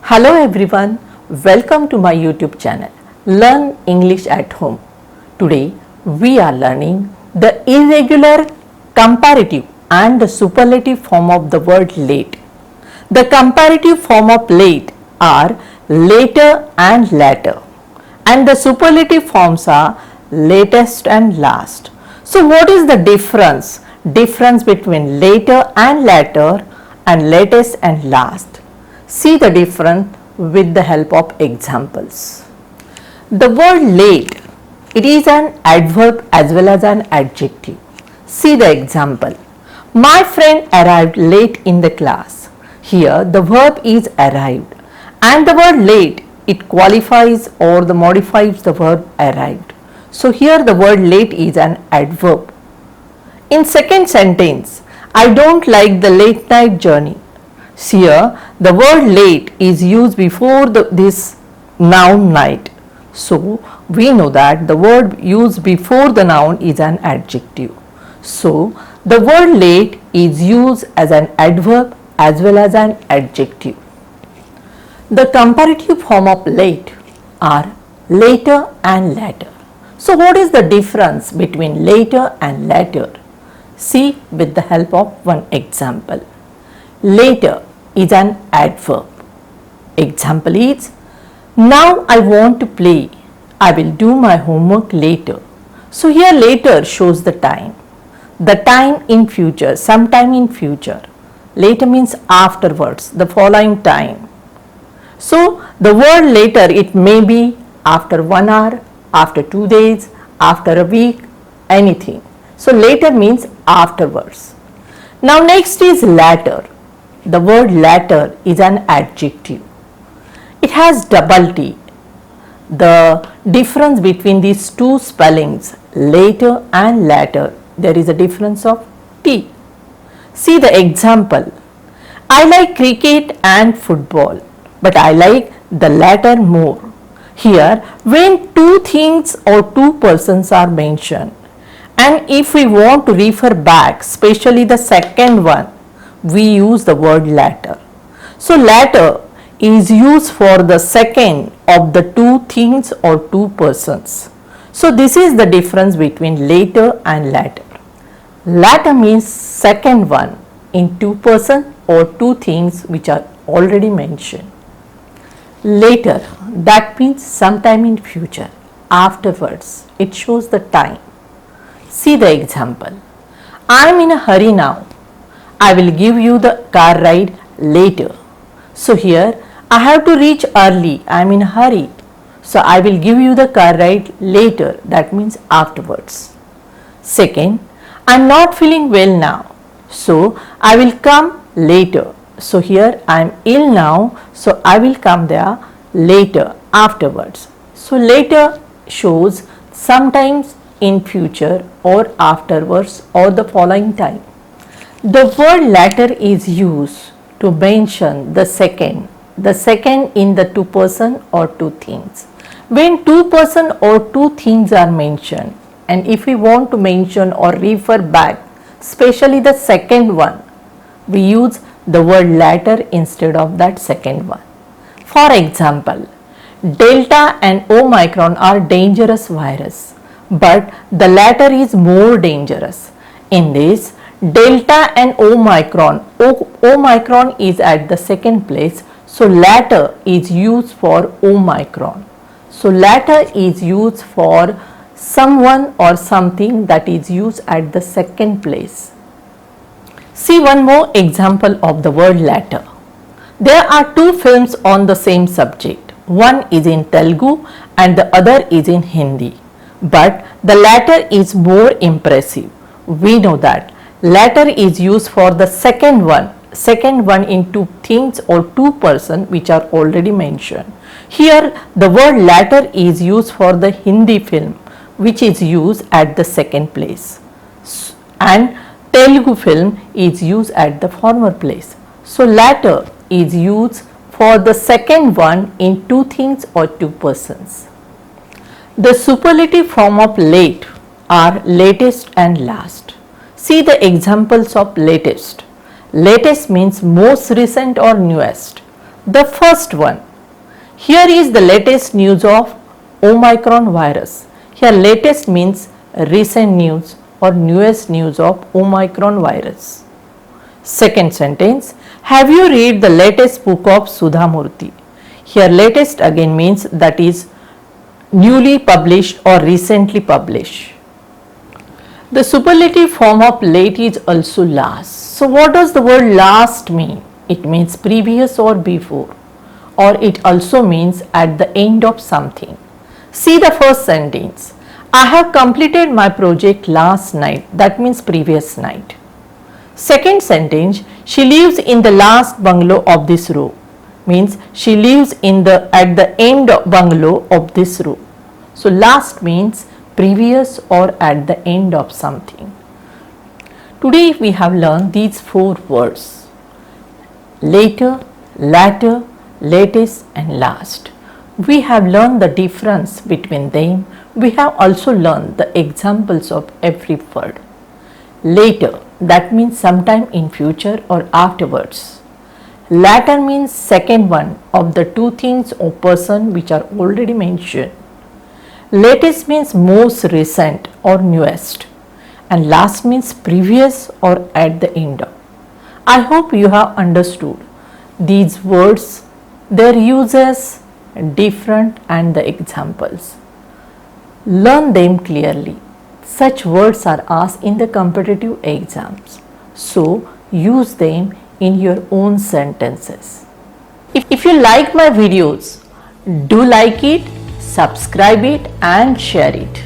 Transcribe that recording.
Hello everyone, welcome to my YouTube channel Learn English at Home. Today we are learning the irregular, comparative and the superlative form of the word late. The comparative form of late are later and latter, and the superlative forms are latest and last. So what is the difference? Difference between later and latter and latest and last. See the difference with the help of examples. The word late, it is an adverb as well as an adjective. See the example. My friend arrived late in the class. Here the verb is arrived and the word late, it qualifies or the modifies the verb arrived. So here the word late is an adverb. In second sentence, I don't like the late night journey. Here the word late is used before this noun night. So we know that the word used before the noun is an adjective. So the word late is used as an adverb as well as an adjective. The comparative form of late are later and latter. So what is the difference between later and latter? See with the help of one example. Later is an adverb. Example is, now I want to play. I will do my homework later. So here later shows the time. The time in future, sometime in future. Later means afterwards, the following time. So the word later, it may be after 1 hour, after 2 days, after a week, anything. So later means afterwards. Now next is latter. The word latter is an adjective. It has double T. The difference between these two spellings, later and latter, there is a difference of T. See the example. I like cricket and football, but I like the latter more. Here, when two things or two persons are mentioned, and if we want to refer back, especially the second one, we use the word latter. So latter is used for the second of the two things or two persons. So this is the difference between later and latter. Latter means second one in two person or two things which are already mentioned. Later, that means sometime in future, afterwards. It shows the time. See the example. I am in a hurry now. I will give you the car ride later. So here I have to reach early. I am in a hurry. So I will give you the car ride later. That means afterwards. Second, I am not feeling well now. So I will come later. So here I am ill now. So I will come there later, afterwards. So later shows sometimes in future or afterwards or the following time. The word latter is used to mention the second in the two person or two things. When two person or two things are mentioned, and if we want to mention or refer back, especially the second one, we use the word latter instead of that second one. For example, Delta and Omicron are dangerous virus, but the latter is more dangerous. In this, Delta and Omicron, Omicron is at the second place, so latter is used for Omicron. So latter is used for someone or something that is used at the second place. See one more example of the word latter. There are two films on the same subject. One is in Telugu and the other is in Hindi. But the latter is more impressive. We know that. Latter is used for the second one in two things or two person which are already mentioned. Here the word latter is used for the Hindi film which is used at the second place, and Telugu film is used at the former place. So latter is used for the second one in two things or two persons. The superlative form of late are latest and last. See the examples of latest. Latest means most recent or newest. The first one, here is the latest news of Omicron virus. Here latest means recent news or newest news of Omicron virus. Second sentence, have you read the latest book of Sudha Murthy? Here latest again means that is newly published or recently published. The superlative form of late is also last. So what does the word last mean? It means previous or before, or it also means at the end of something. See the first sentence. I have completed my project last night. That means previous night. Second sentence, she lives in the last bungalow of this row. Means she lives at the end of bungalow of this row. So last means previous or at the end of something. Today we have learned these four words: later, latter, latest and last. We have learned the difference between them. We have also learned the examples of every word. Later, that means sometime in future or afterwards. Latter means second one of the two things or person which are already mentioned. Latest means most recent or newest. And last means previous or at the end of. I hope you have understood these words, their uses, different and the examples. Learn them clearly. Such words are asked in the competitive exams. So use them in your own sentences. If you like my videos, do like it, subscribe it and share it.